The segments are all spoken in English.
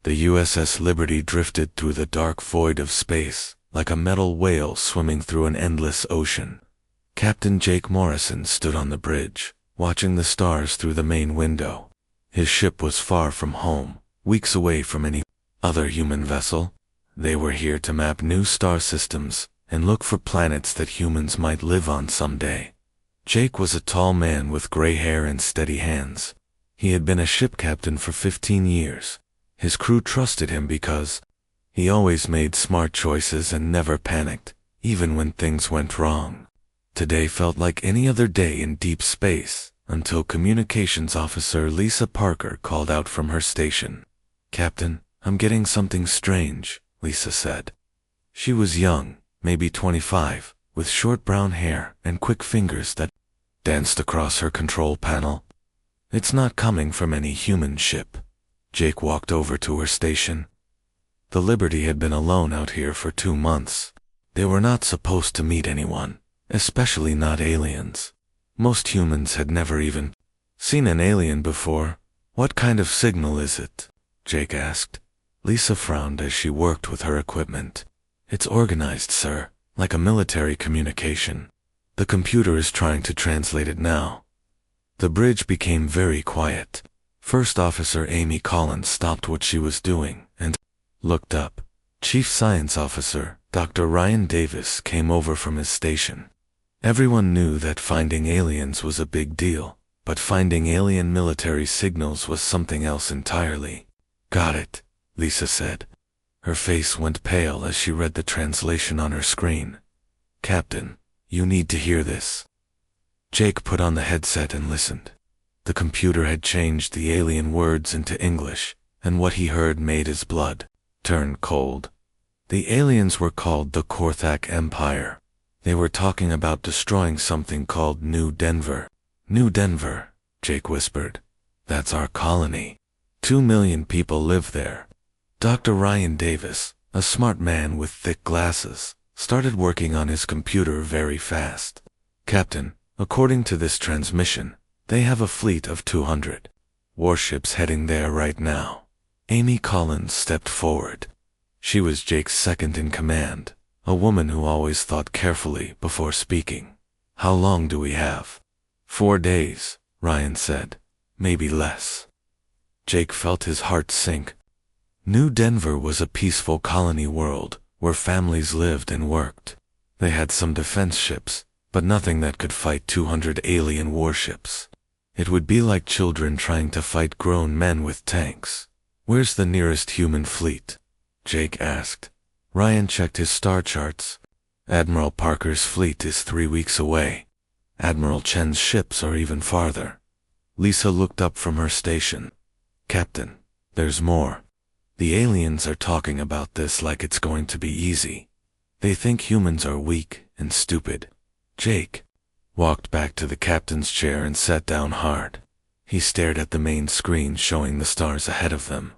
The USS Liberty drifted through the dark void of space, like a metal whale swimming through an endless ocean. Captain Jake Morrison stood on the bridge, watching the stars through the main window. His ship was far from home, weeks away from any other human vessel. They were here to map new star systems and look for planets that humans might live on someday. Jake was a tall man with gray hair and steady hands. He had been a ship captain for 15 years. His crew trusted him because he always made smart choices and never panicked, even when things went wrong. Today felt like any other day in deep space, until Communications Officer Lisa Parker called out from her station. "Captain, I'm getting something strange," Lisa said. She was young, maybe 25, with short brown hair and quick fingers that danced across her control panel. "It's not coming from any human ship." Jake walked over to her station. The Liberty had been alone out here for 2 months. They were not supposed to meet anyone, especially not aliens. Most humans had never even seen an alien before. "What kind of signal is it?" Jake asked. Lisa frowned as she worked with her equipment. "It's organized, sir, like a military communication. The computer is trying to translate it now." The bridge became very quiet. First Officer Amy Collins stopped what she was doing and looked up. Chief Science Officer Dr. Ryan Davis came over from his station. Everyone knew that finding aliens was a big deal, but finding alien military signals was something else entirely. "Got it," Lisa said. Her face went pale as she read the translation on her screen. "Captain, you need to hear this." Jake put on the headset and listened. The computer had changed the alien words into English, and what he heard made his blood turn cold. The aliens were called the Korthak Empire. They were talking about destroying something called New Denver. "New Denver," Jake whispered. "That's our colony. 2 million people live there." Dr. Ryan Davis, a smart man with thick glasses, started working on his computer very fast. "Captain, according to this transmission, they have a fleet of 200 warships heading there right now." Amy Collins stepped forward. She was Jake's second in command, a woman who always thought carefully before speaking. "How long do we have?" 4 days, Ryan said. "Maybe less." Jake felt his heart sink. New Denver was a peaceful colony world where families lived and worked. They had some defense ships, but nothing that could fight 200 alien warships. It would be like children trying to fight grown men with tanks. "Where's the nearest human fleet?" Jake asked. Ryan checked his star charts. "Admiral Parker's fleet is 3 weeks away. Admiral Chen's ships are even farther." Lisa looked up from her station. "Captain, there's more. The aliens are talking about this like it's going to be easy. They think humans are weak and stupid." Jake walked back to the captain's chair and sat down hard. He stared at the main screen showing the stars ahead of them.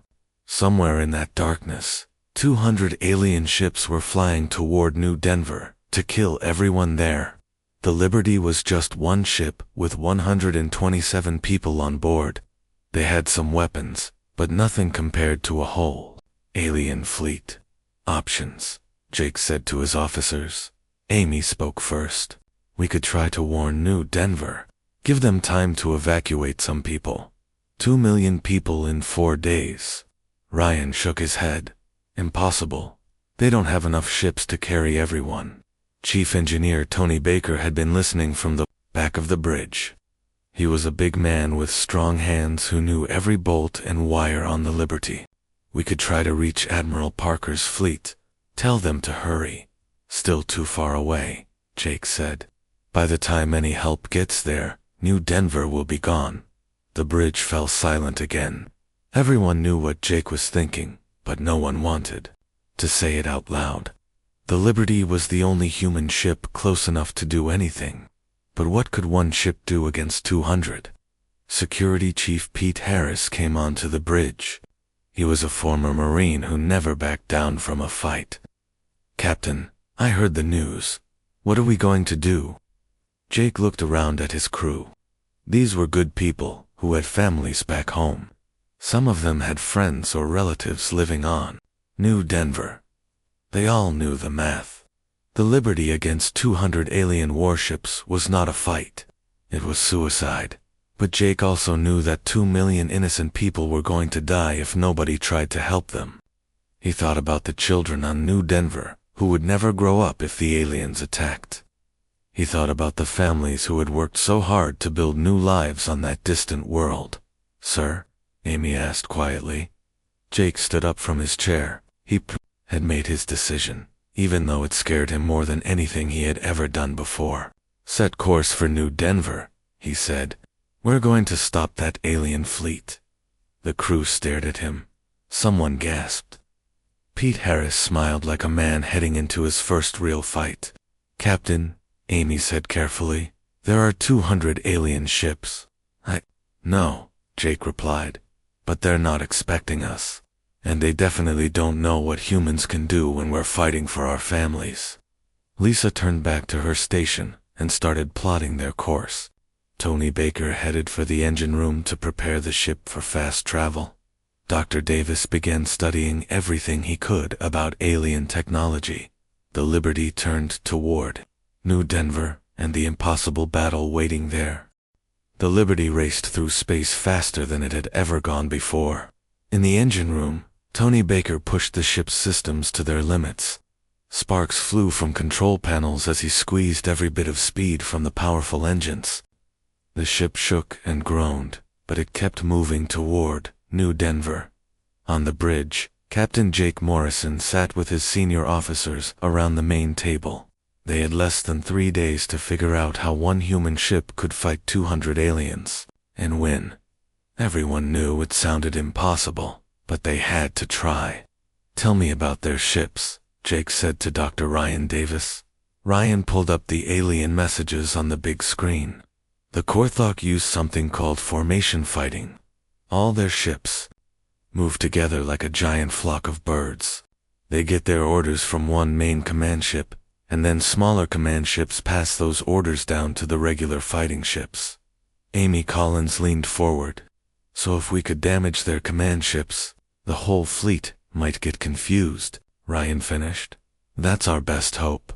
Somewhere in that darkness, 200 alien ships were flying toward New Denver to kill everyone there. The Liberty was just one ship with 127 people on board. They had some weapons, but nothing compared to a whole alien fleet. "Options," Jake said to his officers. Amy spoke first. "We could try to warn New Denver. Give them time to evacuate some people. 2 million people in 4 days. Ryan shook his head. "Impossible. They don't have enough ships to carry everyone." Chief Engineer Tony Baker had been listening from the back of the bridge. He was a big man with strong hands who knew every bolt and wire on the Liberty. "We could try to reach Admiral Parker's fleet. Tell them to hurry." "Still too far away," Jake said. "By the time any help gets there, New Denver will be gone." The bridge fell silent again. Everyone knew what Jake was thinking, but no one wanted to say it out loud. The Liberty was the only human ship close enough to do anything. But what could one ship do against 200? Security Chief Pete Harris came onto the bridge. He was a former Marine who never backed down from a fight. "Captain, I heard the news. What are we going to do?" Jake looked around at his crew. These were good people who had families back home. Some of them had friends or relatives living on New Denver. They all knew the math. The Liberty against 200 alien warships was not a fight. It was suicide. But Jake also knew that 2 million innocent people were going to die if nobody tried to help them. He thought about the children on New Denver, who would never grow up if the aliens attacked. He thought about the families who had worked so hard to build new lives on that distant world. "Sir?" Amy asked quietly. Jake stood up from his chair. He had made his decision, even though it scared him more than anything he had ever done before. "Set course for New Denver," he said. "We're going to stop that alien fleet." The crew stared at him. Someone gasped. Pete Harris smiled like a man heading into his first real fight. "Captain," Amy said carefully, "there are 200 alien ships." "No," Jake replied, "but they're not expecting us. And they definitely don't know what humans can do when we're fighting for our families." Lisa turned back to her station and started plotting their course. Tony Baker headed for the engine room to prepare the ship for fast travel. Dr. Davis began studying everything he could about alien technology. The Liberty turned toward New Denver and the impossible battle waiting there. The Liberty raced through space faster than it had ever gone before. In the engine room, Tony Baker pushed the ship's systems to their limits. Sparks flew from control panels as he squeezed every bit of speed from the powerful engines. The ship shook and groaned, but it kept moving toward New Denver. On the bridge, Captain Jake Morrison sat with his senior officers around the main table. They had less than 3 days to figure out how one human ship could fight 200 aliens and win. Everyone knew it sounded impossible, but they had to try. "Tell me about their ships," Jake said to Dr. Ryan Davis. Ryan pulled up the alien messages on the big screen. The Korthok used something called formation fighting. All their ships move together like a giant flock of birds. They get their orders from one main command ship, and then smaller command ships pass those orders down to the regular fighting ships. Amy Collins leaned forward. "So if we could damage their command ships, the whole fleet might get confused," Ryan finished. "That's our best hope."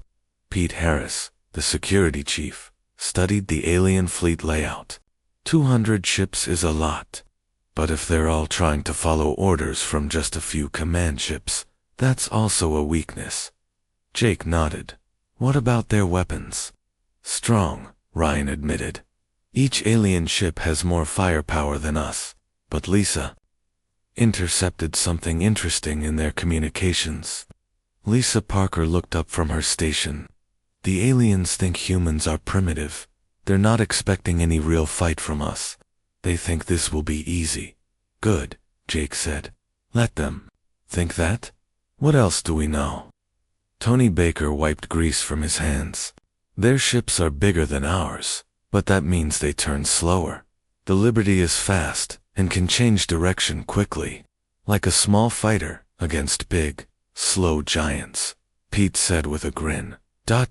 Pete Harris, the security chief, studied the alien fleet layout. 200 ships is a lot. But if they're all trying to follow orders from just a few command ships, that's also a weakness. Jake nodded. "What about their weapons?" "Strong," Ryan admitted. "Each alien ship has more firepower than us, but Lisa intercepted something interesting in their communications." Lisa Parker looked up from her station. "The aliens think humans are primitive. They're not expecting any real fight from us. They think this will be easy." "Good," Jake said. "Let them think that. What else do we know?" Tony Baker wiped grease from his hands. "Their ships are bigger than ours, but that means they turn slower. The Liberty is fast and can change direction quickly, like a small fighter against big, slow giants," Pete said with a grin.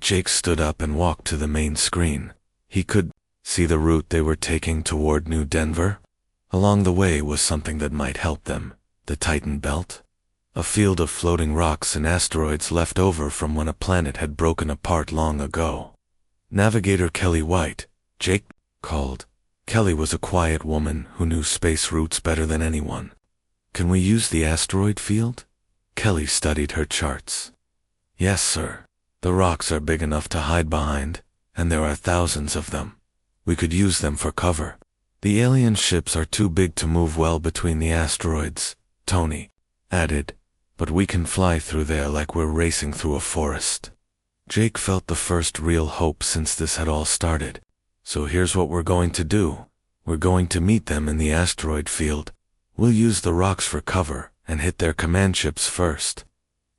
Jake stood up and walked to the main screen. He could see the route they were taking toward New Denver. Along the way was something that might help them, the Titan Belt. A field of floating rocks and asteroids left over from when a planet had broken apart long ago. "Navigator Kelly White," Jake called. Kelly was a quiet woman who knew space routes better than anyone. "Can we use the asteroid field?" Kelly studied her charts. "Yes, sir. The rocks are big enough to hide behind, and there are thousands of them. We could use them for cover. The alien ships are too big to move well between the asteroids," Tony added, "but we can fly through there like we're racing through a forest." Jake felt the first real hope since this had all started. "So here's what we're going to do. We're going to meet them in the asteroid field. We'll use the rocks for cover and hit their command ships first."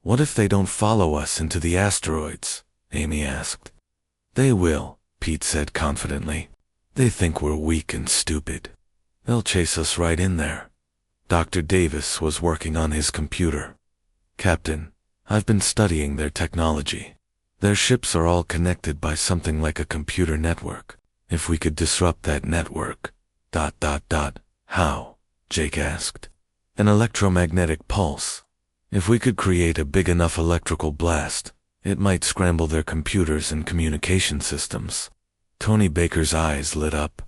"What if they don't follow us into the asteroids?" Amy asked. "They will," Pete said confidently. "They think we're weak and stupid. They'll chase us right in there." Dr. Davis was working on his computer. "Captain, I've been studying their technology. Their ships are all connected by something like a computer network. If we could disrupt that network..." "How?" Jake asked. An electromagnetic pulse. If we could create a big enough electrical blast, it might scramble their computers and communication systems. Tony Baker's eyes lit up.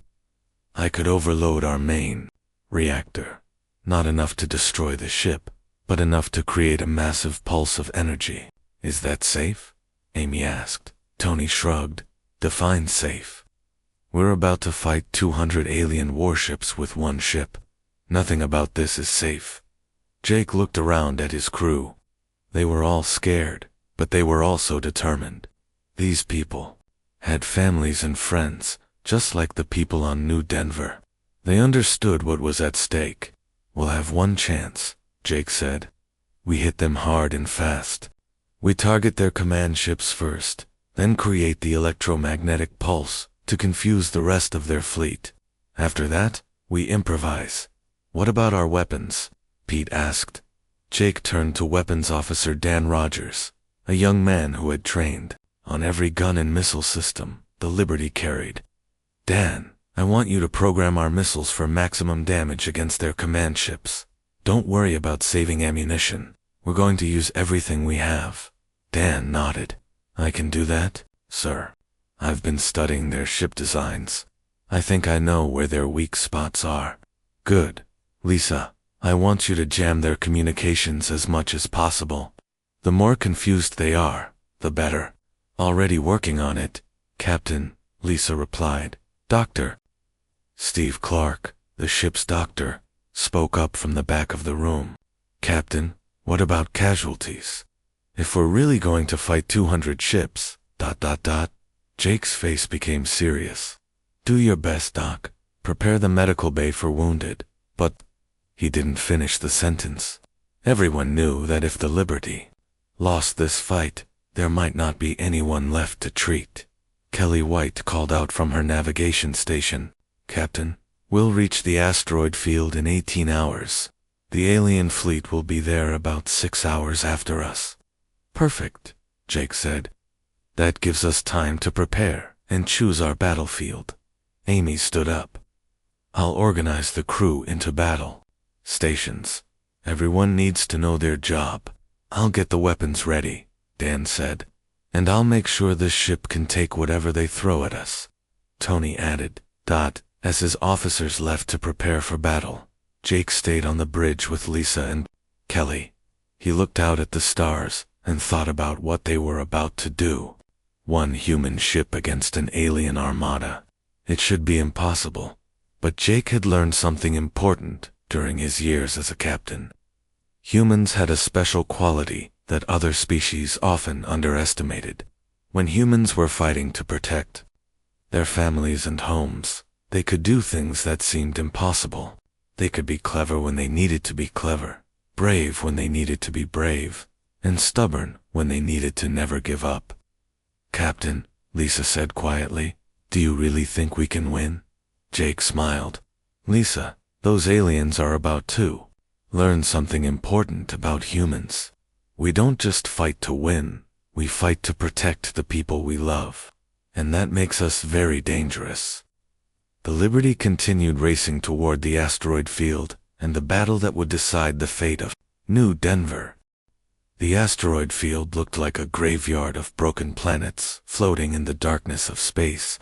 I could overload our main reactor. Not enough to destroy the ship, but enough to create a massive pulse of energy. Is that safe? Amy asked. Tony shrugged. Define safe. We're about to fight 200 alien warships with one ship. Nothing about this is safe. Jake looked around at his crew. They were all scared, but they were also determined. These people had families and friends, just like the people on New Denver. They understood what was at stake. We'll have one chance, Jake said. We hit them hard and fast. We target their command ships first, then create the electromagnetic pulse to confuse the rest of their fleet. After that, we improvise. What about our weapons? Pete asked. Jake turned to weapons officer Dan Rogers, a young man who had trained on every gun and missile system the Liberty carried. Dan, I want you to program our missiles for maximum damage against their command ships. Don't worry about saving ammunition. We're going to use everything we have. Dan nodded. I can do that, sir. I've been studying their ship designs. I think I know where their weak spots are. Good. Lisa, I want you to jam their communications as much as possible. The more confused they are, the better. Already working on it, Captain, Lisa replied. Doctor. Steve Clark, the ship's doctor, spoke up from the back of the room. Captain, what about casualties? If we're really going to fight 200 ships, ... Jake's face became serious. Do your best, Doc. Prepare the medical bay for wounded. But he didn't finish the sentence. Everyone knew that if the Liberty lost this fight, there might not be anyone left to treat. Kelly White called out from her navigation station. Captain, we'll reach the asteroid field in 18 hours. The alien fleet will be there about 6 hours after us. Perfect, Jake said. That gives us time to prepare and choose our battlefield. Amy stood up. I'll organize the crew into battle stations. Everyone needs to know their job. I'll get the weapons ready, Dan said. And I'll make sure this ship can take whatever they throw at us. Tony added. As his officers left to prepare for battle, Jake stayed on the bridge with Lisa and Kelly. He looked out at the stars and thought about what they were about to do. One human ship against an alien armada. It should be impossible. But Jake had learned something important during his years as a captain. Humans had a special quality that other species often underestimated. When humans were fighting to protect their families and homes, they could do things that seemed impossible. They could be clever when they needed to be clever, brave when they needed to be brave, and stubborn when they needed to never give up. Captain, Lisa said quietly, do you really think we can win? Jake smiled. Lisa, those aliens are about to learn something important about humans. We don't just fight to win, we fight to protect the people we love. And that makes us very dangerous. The Liberty continued racing toward the asteroid field and the battle that would decide the fate of New Denver. The asteroid field looked like a graveyard of broken planets floating in the darkness of space.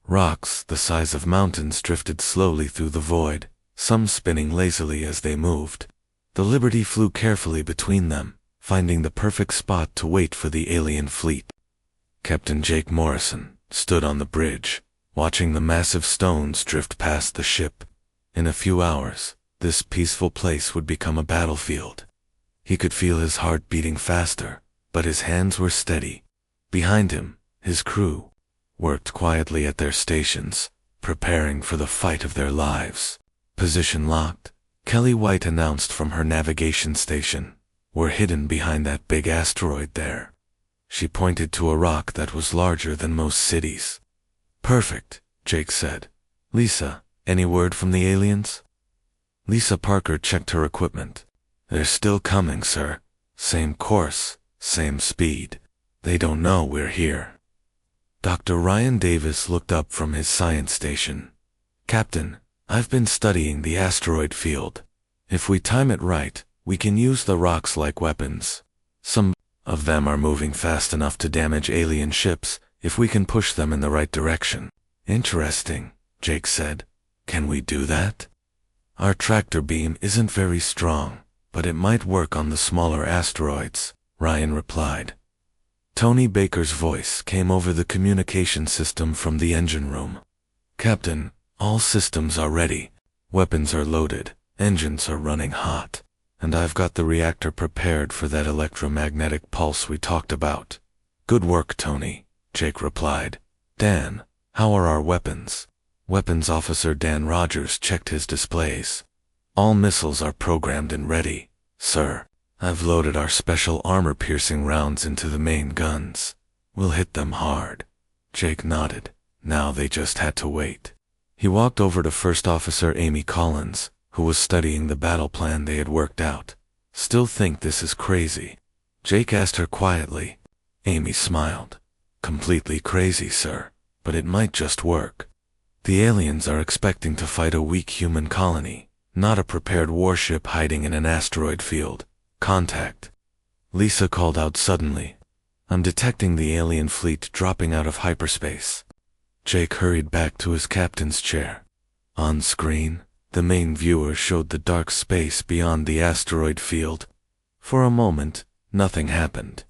Rocks the size of mountains drifted slowly through the void, some spinning lazily as they moved. The Liberty flew carefully between them, finding the perfect spot to wait for the alien fleet. Captain Jake Morrison stood on the bridge, watching the massive stones drift past the ship. In a few hours, this peaceful place would become a battlefield. He could feel his heart beating faster, but his hands were steady. Behind him, his crew worked quietly at their stations, preparing for the fight of their lives. Position locked, Kelly White announced from her navigation station. We're hidden behind that big asteroid there. She pointed to a rock that was larger than most cities. Perfect, Jake said. Lisa, any word from the aliens? Lisa Parker checked her equipment. They're still coming, sir. Same course, same speed. They don't know we're here. Dr. Ryan Davis looked up from his science station. Captain, I've been studying the asteroid field. If we time it right, we can use the rocks like weapons. Some of them are moving fast enough to damage alien ships if we can push them in the right direction. Interesting, Jake said. Can we do that? Our tractor beam isn't very strong, but it might work on the smaller asteroids, Ryan replied. Tony Baker's voice came over the communication system from the engine room. Captain, all systems are ready. Weapons are loaded, engines are running hot, and I've got the reactor prepared for that electromagnetic pulse we talked about. Good work, Tony, Jake replied. Dan, how are our weapons? Weapons Officer Dan Rogers checked his displays. All missiles are programmed and ready, sir. I've loaded our special armor-piercing rounds into the main guns. We'll hit them hard. Jake nodded. Now they just had to wait. He walked over to First Officer Amy Collins, who was studying the battle plan they had worked out. Still think this is crazy? Jake asked her quietly. Amy smiled. Completely crazy, sir, but it might just work. The aliens are expecting to fight a weak human colony, not a prepared warship hiding in an asteroid field. Contact. Lisa called out suddenly. I'm detecting the alien fleet dropping out of hyperspace. Jake hurried back to his captain's chair. On screen, the main viewer showed the dark space beyond the asteroid field. For a moment, nothing happened.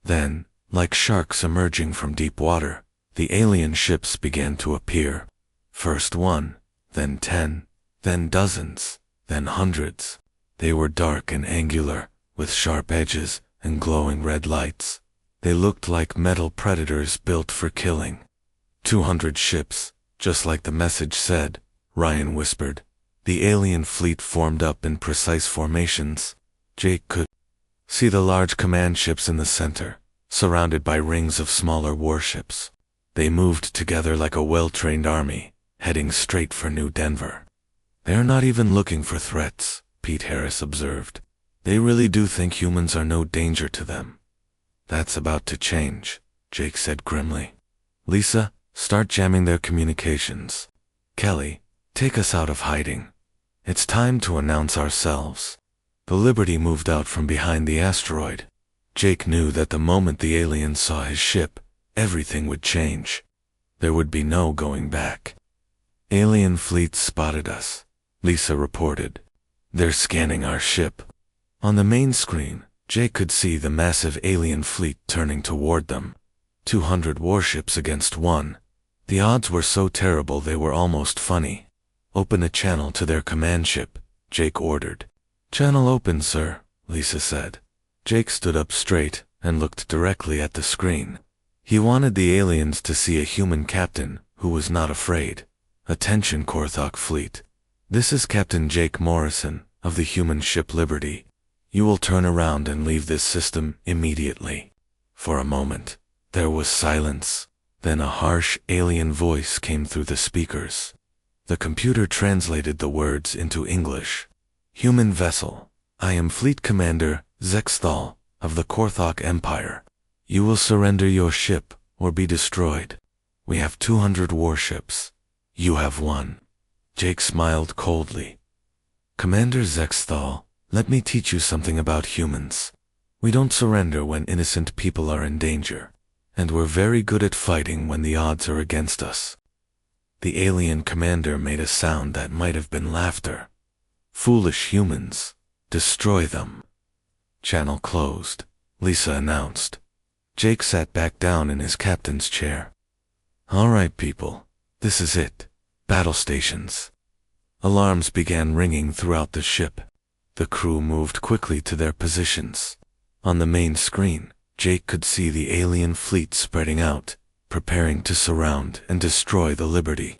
Then, like sharks emerging from deep water, the alien ships began to appear. First one, then 10, then dozens, then hundreds. They were dark and angular, with sharp edges and glowing red lights. They looked like metal predators built for killing. 200 ships, just like the message said, Ryan whispered. The alien fleet formed up in precise formations. Jake could see the large command ships in the center, surrounded by rings of smaller warships. They moved together like a well-trained army, heading straight for New Denver. They're not even looking for threats, Pete Harris observed. They really do think humans are no danger to them. That's about to change, Jake said grimly. Lisa, start jamming their communications. Kelly, take us out of hiding. It's time to announce ourselves. The Liberty moved out from behind the asteroid. Jake knew that the moment the aliens saw his ship, everything would change. There would be no going back. Alien fleet spotted us, Lisa reported. They're scanning our ship. On the main screen, Jake could see the massive alien fleet turning toward them. 200 warships against one. The odds were so terrible they were almost funny. Open a channel to their command ship, Jake ordered. Channel open, sir, Lisa said. Jake stood up straight and looked directly at the screen. He wanted the aliens to see a human captain who was not afraid. Attention, Korthok fleet. This is Captain Jake Morrison of the human ship Liberty. You will turn around and leave this system immediately. For a moment, there was silence. Then a harsh alien voice came through the speakers. The computer translated the words into English. Human vessel, I am Fleet Commander Zexthal of the Korthok Empire. You will surrender your ship or be destroyed. We have 200 warships. You have one. Jake smiled coldly. Commander Zexthal, let me teach you something about humans. We don't surrender when innocent people are in danger, and we're very good at fighting when the odds are against us. The alien commander made a sound that might have been laughter. Foolish humans. Destroy them. Channel closed, Lisa announced. Jake sat back down in his captain's chair. All right, people. This is it. Battle stations. Alarms began ringing throughout the ship. The crew moved quickly to their positions. On the main screen, Jake could see the alien fleet spreading out, preparing to surround and destroy the Liberty.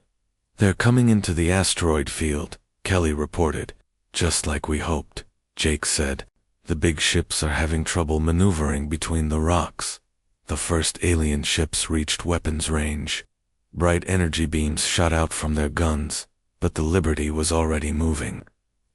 They're coming into the asteroid field, Kelly reported. Just like we hoped, Jake said. The big ships are having trouble maneuvering between the rocks. The first alien ships reached weapons range. Bright energy beams shot out from their guns, but the Liberty was already moving.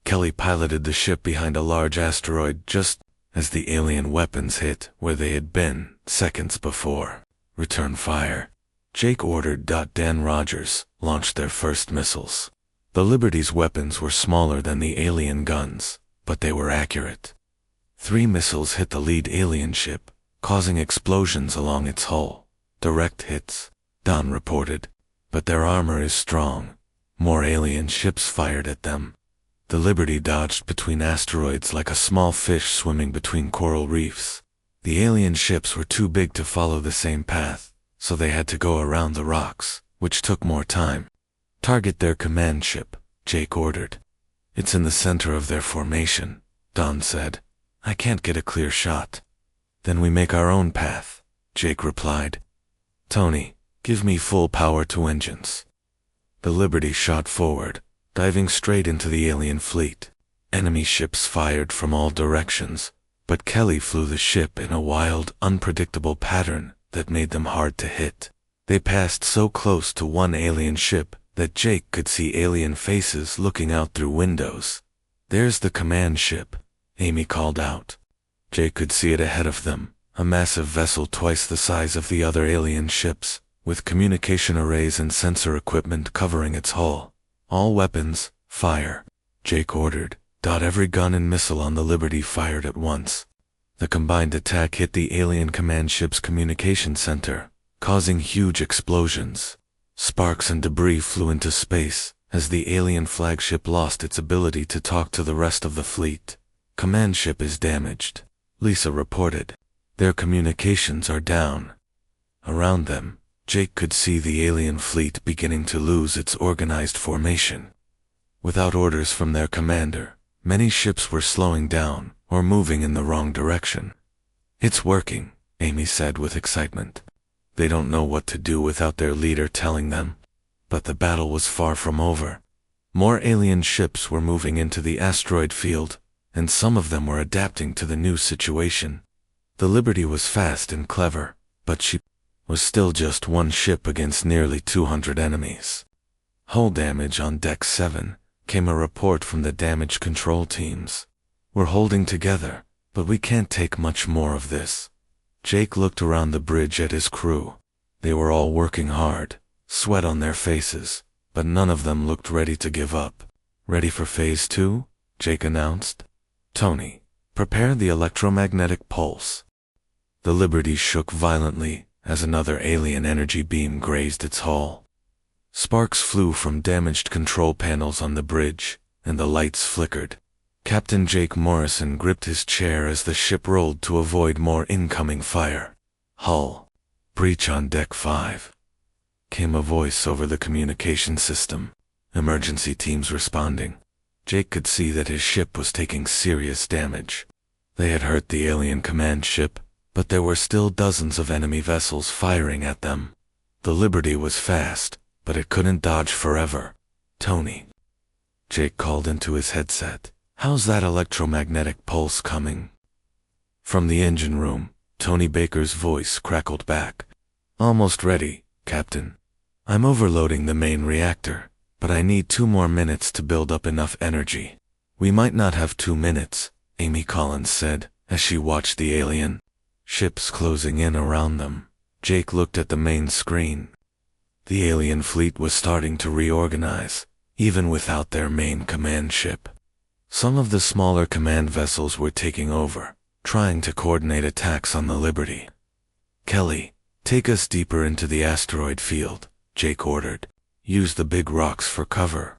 Kelly piloted the ship behind a large asteroid just as the alien weapons hit where they had been seconds before. Return fire. Jake ordered. Dan Rogers launched their first missiles. The Liberty's weapons were smaller than the alien guns, but they were accurate. 3 missiles hit the lead alien ship, causing explosions along its hull. Direct hits, Don reported. But their armor is strong. More alien ships fired at them. The Liberty dodged between asteroids like a small fish swimming between coral reefs. The alien ships were too big to follow the same path, so they had to go around the rocks, which took more time. Target their command ship, Jake ordered. It's in the center of their formation, Don said. I can't get a clear shot. Then we make our own path, Jake replied. Tony, give me full power to engines. The Liberty shot forward, diving straight into the alien fleet. Enemy ships fired from all directions, but Kelly flew the ship in a wild, unpredictable pattern that made them hard to hit. They passed so close to one alien ship that Jake could see alien faces looking out through windows. There's the command ship, Amy called out. Jake could see it ahead of them, a massive vessel twice the size of the other alien ships, with communication arrays and sensor equipment covering its hull. All weapons, fire, Jake ordered. Every gun and missile on the Liberty fired at once. The combined attack hit the alien command ship's communication center, causing huge explosions. Sparks and debris flew into space as the alien flagship lost its ability to talk to the rest of the fleet. Command ship is damaged, Lisa reported. Their communications are down. Around them, Jake could see the alien fleet beginning to lose its organized formation. Without orders from their commander, many ships were slowing down or moving in the wrong direction. It's working, Amy said with excitement. They don't know what to do without their leader telling them. But the battle was far from over. More alien ships were moving into the asteroid field, and some of them were adapting to the new situation. The Liberty was fast and clever, but she was still just one ship against nearly 200 enemies. Hull damage on Deck 7, came a report from the damage control teams. We're holding together, but we can't take much more of this. Jake looked around the bridge at his crew. They were all working hard, sweat on their faces, but none of them looked ready to give up. Ready for Phase 2? Jake announced. Tony, prepare the electromagnetic pulse. The Liberty shook violently as another alien energy beam grazed its hull. Sparks flew from damaged control panels on the bridge, and the lights flickered. Captain Jake Morrison gripped his chair as the ship rolled to avoid more incoming fire. Hull. Breach on Deck 5. Came a voice over the communication system. Emergency teams responding. Jake could see that his ship was taking serious damage. They had hurt the alien command ship, but there were still dozens of enemy vessels firing at them. The Liberty was fast, but it couldn't dodge forever. Tony. Jake called into his headset. How's that electromagnetic pulse coming? From the engine room, Tony Baker's voice crackled back. Almost ready, Captain. I'm overloading the main reactor, but I need 2 more minutes to build up enough energy. We might not have 2 minutes, Amy Collins said, as she watched the alien ships closing in around them. Jake looked at the main screen. The alien fleet was starting to reorganize, even without their main command ship. Some of the smaller command vessels were taking over, trying to coordinate attacks on the Liberty. Kelly, take us deeper into the asteroid field, Jake ordered. Use the big rocks for cover.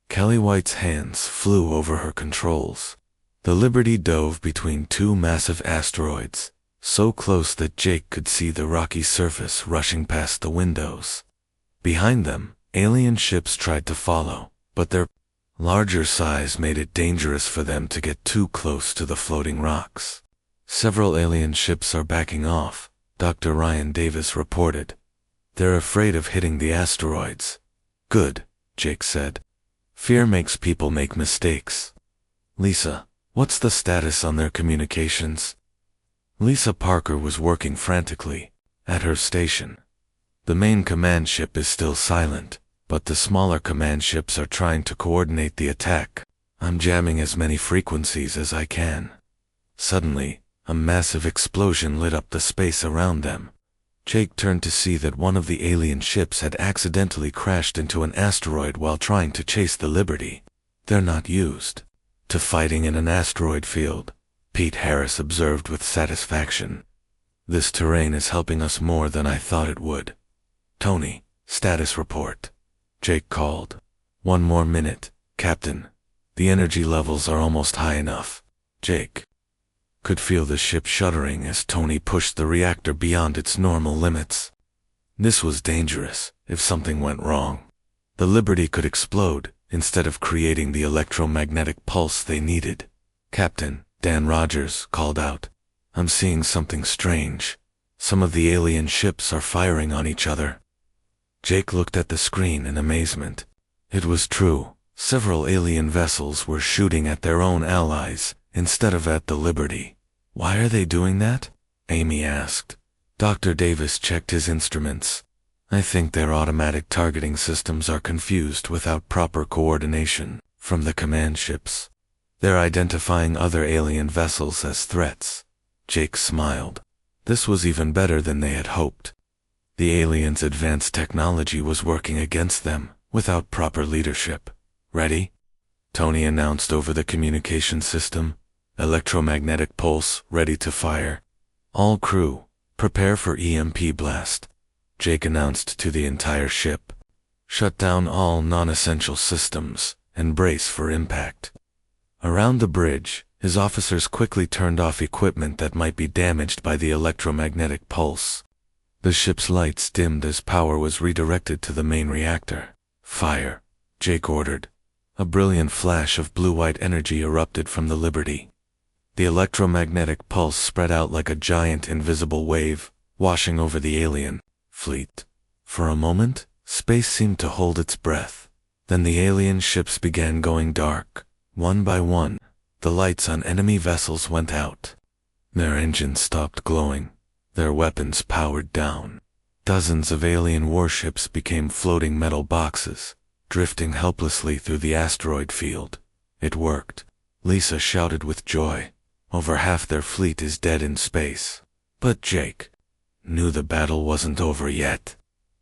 Kelly White's hands flew over her controls. The Liberty dove between 2 massive asteroids, so close that Jake could see the rocky surface rushing past the windows. Behind them, alien ships tried to follow, but their larger size made it dangerous for them to get too close to the floating rocks. Several alien ships are backing off, Dr. Ryan Davis reported. They're afraid of hitting the asteroids. Good, Jake said. Fear makes people make mistakes. Lisa, what's the status on their communications? Lisa Parker was working frantically at her station. The main command ship is still silent, but the smaller command ships are trying to coordinate the attack. I'm jamming as many frequencies as I can. Suddenly, a massive explosion lit up the space around them. Jake turned to see that one of the alien ships had accidentally crashed into an asteroid while trying to chase the Liberty. "They're not used to fighting in an asteroid field," Pete Harris observed with satisfaction. "This terrain is helping us more than I thought it would." "Tony, status report," Jake called. "One more minute, Captain. The energy levels are almost high enough." Jake could feel the ship shuddering as Tony pushed the reactor beyond its normal limits. This was dangerous if something went wrong. The Liberty could explode instead of creating the electromagnetic pulse they needed. "Captain," Dan Rogers called out, "I'm seeing something strange. Some of the alien ships are firing on each other." Jake looked at the screen in amazement. It was true. Several alien vessels were shooting at their own allies instead of at the Liberty. "Why are they doing that?" Amy asked. Dr. Davis checked his instruments. "I think their automatic targeting systems are confused without proper coordination from the command ships. They're identifying other alien vessels as threats." Jake smiled. This was even better than they had hoped. The aliens' advanced technology was working against them without proper leadership. "Ready?" Tony announced over the communication system. "Electromagnetic pulse ready to fire. All crew, prepare for EMP blast." Jake announced to the entire ship. "Shut down all non-essential systems and brace for impact." Around the bridge, his officers quickly turned off equipment that might be damaged by the electromagnetic pulse. The ship's lights dimmed as power was redirected to the main reactor. "Fire," Jake ordered. A brilliant flash of blue-white energy erupted from the Liberty. The electromagnetic pulse spread out like a giant invisible wave, washing over the alien fleet. For a moment, space seemed to hold its breath. Then the alien ships began going dark. One by one, the lights on enemy vessels went out. Their engines stopped glowing. Their weapons powered down. Dozens of alien warships became floating metal boxes, drifting helplessly through the asteroid field. "It worked," Lisa shouted with joy. "Over half their fleet is dead in space." But Jake knew the battle wasn't over yet.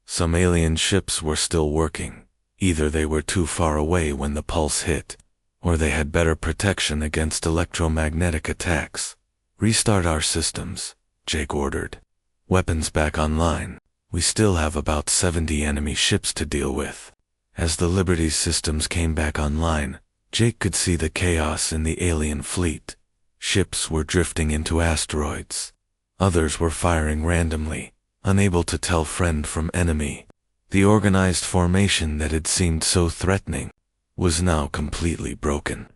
Some alien ships were still working. Either they were too far away when the pulse hit, or they had better protection against electromagnetic attacks. "Restart our systems," Jake ordered. "Weapons back online. We still have about 70 enemy ships to deal with." As the Liberty's systems came back online, Jake could see the chaos in the alien fleet. Ships were drifting into asteroids. Others were firing randomly, unable to tell friend from enemy. The organized formation that had seemed so threatening was now completely broken.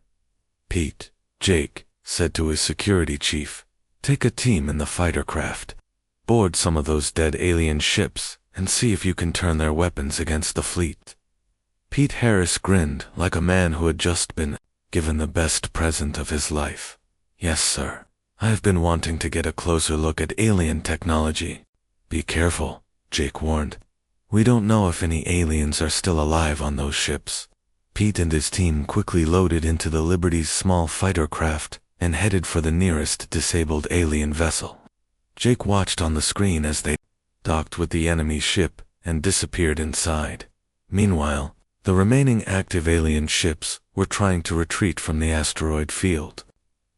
"Pete," Jake said to his security chief, "take a team in the fighter craft. Board some of those dead alien ships and see if you can turn their weapons against the fleet." Pete Harris grinned like a man who had just been given the best present of his life. "Yes, sir. I've been wanting to get a closer look at alien technology." "Be careful," Jake warned. "We don't know if any aliens are still alive on those ships." Pete and his team quickly loaded into the Liberty's small fighter craft and headed for the nearest disabled alien vessel. Jake watched on the screen as they docked with the enemy ship and disappeared inside. Meanwhile, the remaining active alien ships were trying to retreat from the asteroid field.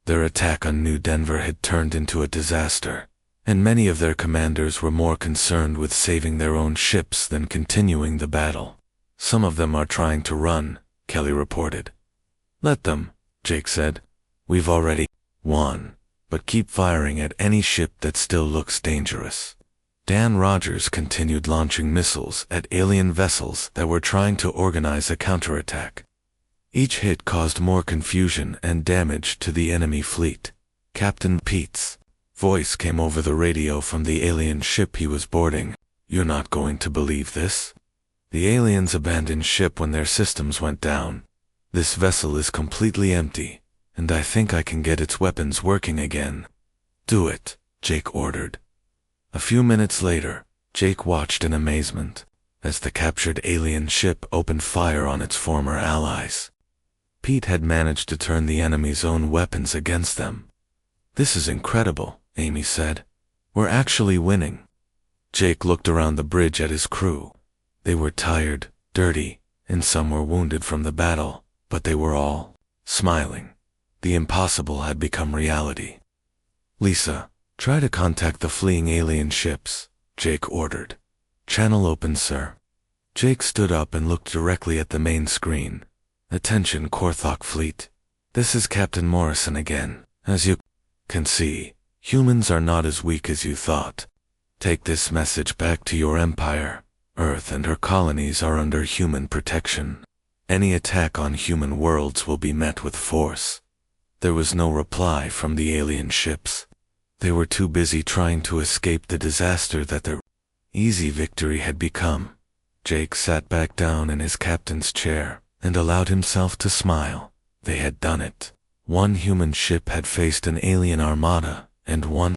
Their attack on New Denver had turned into a disaster, and many of their commanders were more concerned with saving their own ships than continuing the battle. "Some of them are trying to run," Kelly reported. "Let them," Jake said. "We've already won, but keep firing at any ship that still looks dangerous." Dan Rogers continued launching missiles at alien vessels that were trying to organize a counterattack. Each hit caused more confusion and damage to the enemy fleet. Captain Pete's voice came over the radio from the alien ship he was boarding. "You're not going to believe this. The aliens abandoned ship when their systems went down. This vessel is completely empty, and I think I can get its weapons working again." "Do it," Jake ordered. A few minutes later, Jake watched in amazement as the captured alien ship opened fire on its former allies. Pete had managed to turn the enemy's own weapons against them. "This is incredible," Amy said. "We're actually winning." Jake looked around the bridge at his crew. They were tired, dirty, and some were wounded from the battle, but they were all smiling. The impossible had become reality. Lisa, try to contact the fleeing alien ships, Jake ordered. Channel open, sir. Jake stood up and looked directly at the main screen. Attention, Korthok fleet. This is Captain Morrison again. As you can see, humans are not as weak as you thought. Take this message back to your empire. Earth and her colonies are under human protection. Any attack on human worlds will be met with force. There was no reply from the alien ships. They were too busy trying to escape the disaster that their easy victory had become. Jake sat back down in his captain's chair and allowed himself to smile. They had done it. One human ship had faced an alien armada, and one.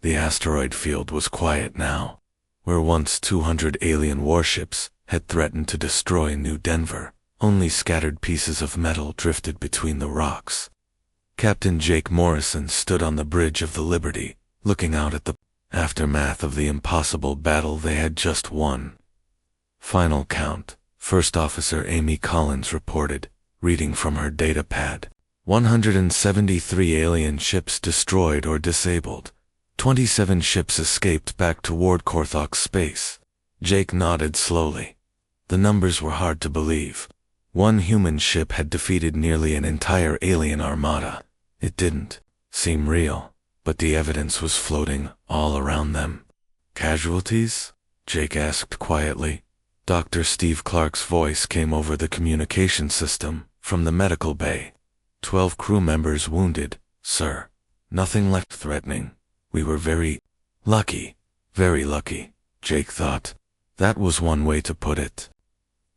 The asteroid field was quiet now. Where once 200 alien warships had threatened to destroy New Denver, only scattered pieces of metal drifted between the rocks. Captain Jake Morrison stood on the bridge of the Liberty, looking out at the aftermath of the impossible battle they had just won. Final count, First Officer Amy Collins reported, reading from her data pad. 173 alien ships destroyed or disabled. 27 ships escaped back toward Korthok's space. Jake nodded slowly. The numbers were hard to believe. One human ship had defeated nearly an entire alien armada. It didn't seem real, but the evidence was floating all around them. Casualties? Jake asked quietly. Dr. Steve Clark's voice came over the communication system from the medical bay. 12 crew members wounded, sir. Nothing left threatening. We were very lucky, Jake thought. That was one way to put it.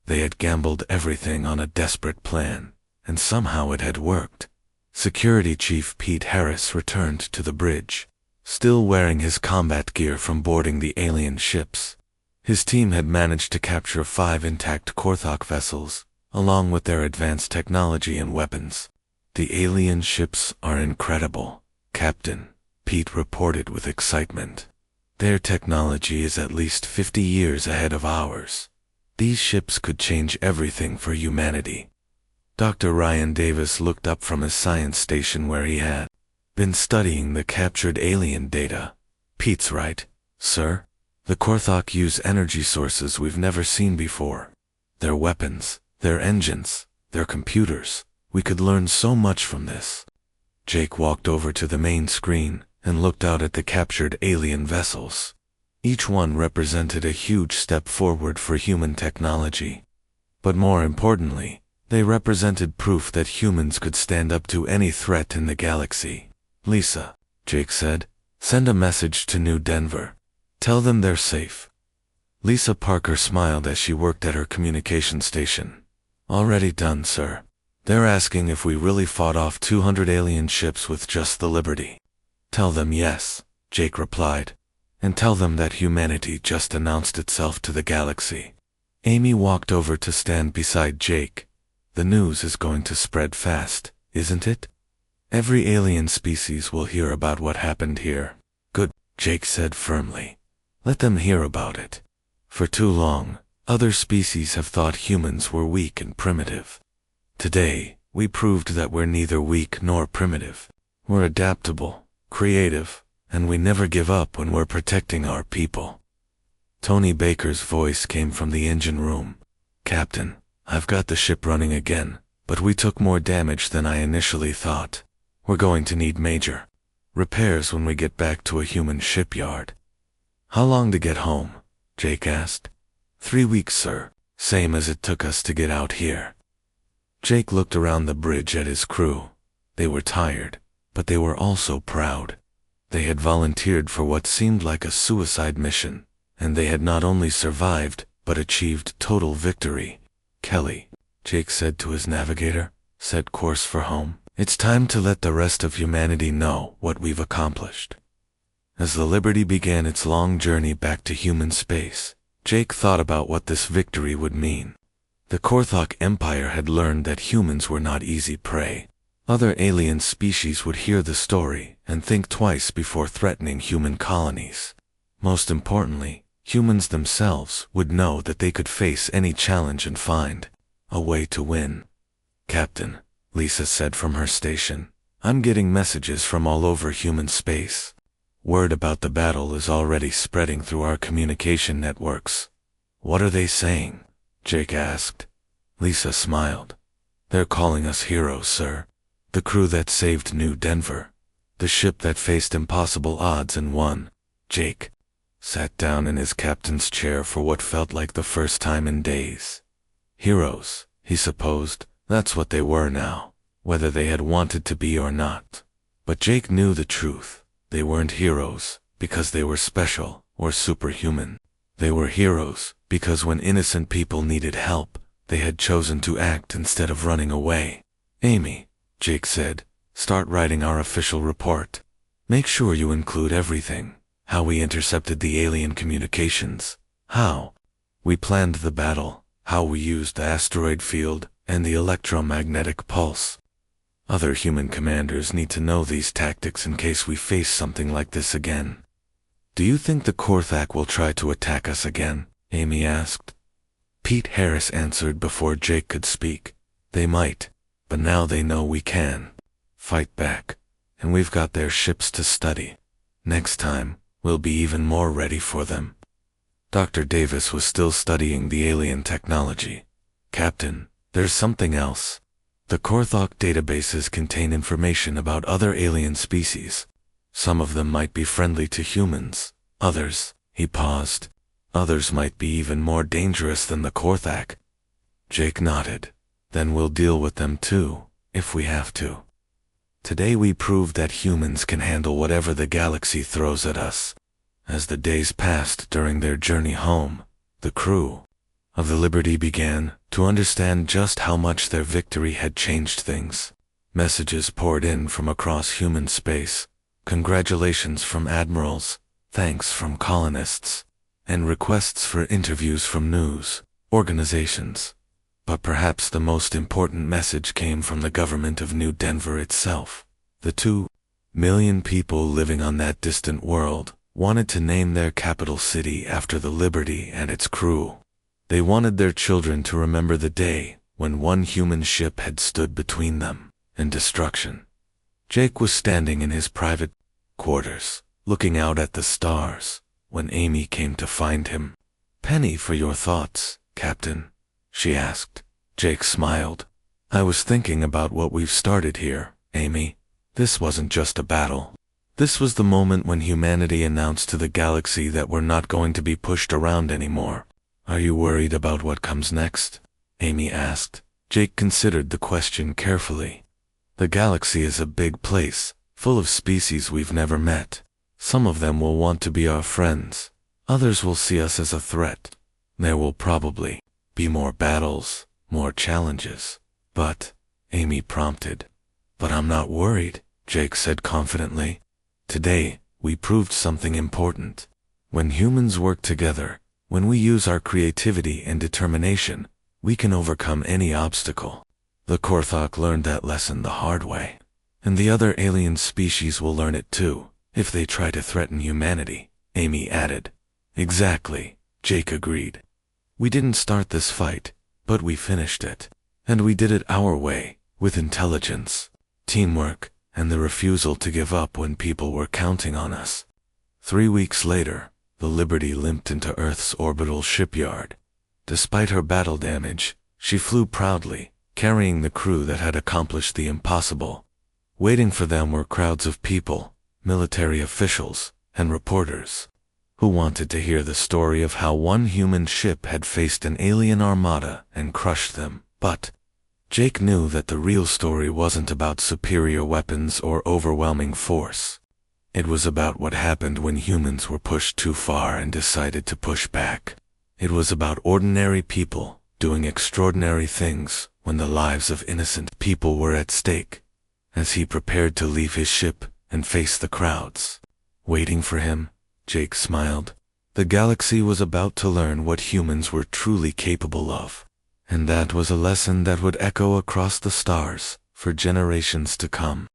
They had gambled everything on a desperate plan, and somehow it had worked. Security Chief Pete Harris returned to the bridge, still wearing his combat gear from boarding the alien ships. His team had managed to capture 5 intact Korthok vessels, along with their advanced technology and weapons. The alien ships are incredible, Captain, Pete reported with excitement. Their technology is at least 50 years ahead of ours. These ships could change everything for humanity. Dr. Ryan Davis looked up from his science station where he had been studying the captured alien data. Pete's right, sir. The Korthok use energy sources we've never seen before. Their weapons, their engines, their computers. We could learn so much from this. Jake walked over to the main screen and looked out at the captured alien vessels. Each one represented a huge step forward for human technology. But more importantly, they represented proof that humans could stand up to any threat in the galaxy. Lisa, Jake said, send a message to New Denver. Tell them they're safe. Lisa Parker smiled as she worked at her communication station. Already done, sir. They're asking if we really fought off 200 alien ships with just the Liberty. Tell them yes, Jake replied. And tell them that humanity just announced itself to the galaxy. Amy walked over to stand beside Jake. The news is going to spread fast, isn't it? Every alien species will hear about what happened here. Good, Jake said firmly. Let them hear about it. For too long, other species have thought humans were weak and primitive. Today, we proved that we're neither weak nor primitive. We're adaptable, creative, and we never give up when we're protecting our people. Tony Baker's voice came from the engine room. Captain, I've got the ship running again, but we took more damage than I initially thought. We're going to need major repairs when we get back to a human shipyard. How long to get home? Jake asked. 3 weeks, sir. Same as it took us to get out here. Jake looked around the bridge at his crew. They were tired, but they were also proud. They had volunteered for what seemed like a suicide mission, and they had not only survived, but achieved total victory. Kelly, Jake said to his navigator, set course for home. It's time to let the rest of humanity know what we've accomplished. As the Liberty began its long journey back to human space, Jake thought about what this victory would mean. The Korthok Empire had learned that humans were not easy prey. Other alien species would hear the story and think twice before threatening human colonies. Most importantly, humans themselves would know that they could face any challenge and find a way to win. "Captain," Lisa said from her station, "I'm getting messages from all over human space. Word about the battle is already spreading through our communication networks." "What are they saying?" Jake asked. Lisa smiled. "They're calling us heroes, sir. The crew that saved New Denver. The ship that faced impossible odds and won." Jake sat down in his captain's chair for what felt like the first time in days. Heroes, he supposed, that's what they were now, whether they had wanted to be or not. But Jake knew the truth. They weren't heroes because they were special or superhuman. They were heroes because when innocent people needed help, they had chosen to act instead of running away. "Amy," Jake said, "start writing our official report. Make sure you include everything. How we intercepted the alien communications, how we planned the battle, how we used the asteroid field and the electromagnetic pulse. Other human commanders need to know these tactics in case we face something like this again." "Do you think the Korthak will try to attack us again?" Amy asked. Pete Harris answered before Jake could speak. "They might, but now they know we can fight back, and we've got their ships to study. Next time, we'll be even more ready for them." Dr. Davis was still studying the alien technology. "Captain, there's something else. The Korthak databases contain information about other alien species. Some of them might be friendly to humans. Others," he paused, "others might be even more dangerous than the Korthak." Jake nodded. "Then we'll deal with them too, if we have to. Today we proved that humans can handle whatever the galaxy throws at us." As the days passed during their journey home, the crew of the Liberty began to understand just how much their victory had changed things. Messages poured in from across human space, congratulations from admirals, thanks from colonists, and requests for interviews from news organizations. But perhaps the most important message came from the government of New Denver itself. The 2 million people living on that distant world wanted to name their capital city after the Liberty and its crew. They wanted their children to remember the day when one human ship had stood between them and destruction. Jake was standing in his private quarters, looking out at the stars, when Amy came to find him. "Penny for your thoughts, Captain," she asked. Jake smiled. "I was thinking about what we've started here, Amy. This wasn't just a battle. This was the moment when humanity announced to the galaxy that we're not going to be pushed around anymore. Are you worried about what comes next?" Amy asked. Jake considered the question carefully. "The galaxy is a big place, full of species we've never met. Some of them will want to be our friends. Others will see us as a threat. There will probably be more battles, more challenges. But," Amy prompted. "But I'm not worried," Jake said confidently. "Today, we proved something important. When humans work together, when we use our creativity and determination, we can overcome any obstacle. The Korthak learned that lesson the hard way. And the other alien species will learn it too, if they try to threaten humanity," Amy added. "Exactly," Jake agreed. "We didn't start this fight, but we finished it. And we did it our way, with intelligence, teamwork, and the refusal to give up when people were counting on us." 3 weeks later, the Liberty limped into Earth's orbital shipyard. Despite her battle damage, she flew proudly, carrying the crew that had accomplished the impossible. Waiting for them were crowds of people, military officials, and reporters, who wanted to hear the story of how one human ship had faced an alien armada and crushed them. But Jake knew that the real story wasn't about superior weapons or overwhelming force. It was about what happened when humans were pushed too far and decided to push back. It was about ordinary people doing extraordinary things when the lives of innocent people were at stake. As he prepared to leave his ship and face the crowds waiting for him, Jake smiled. The galaxy was about to learn what humans were truly capable of. And that was a lesson that would echo across the stars for generations to come.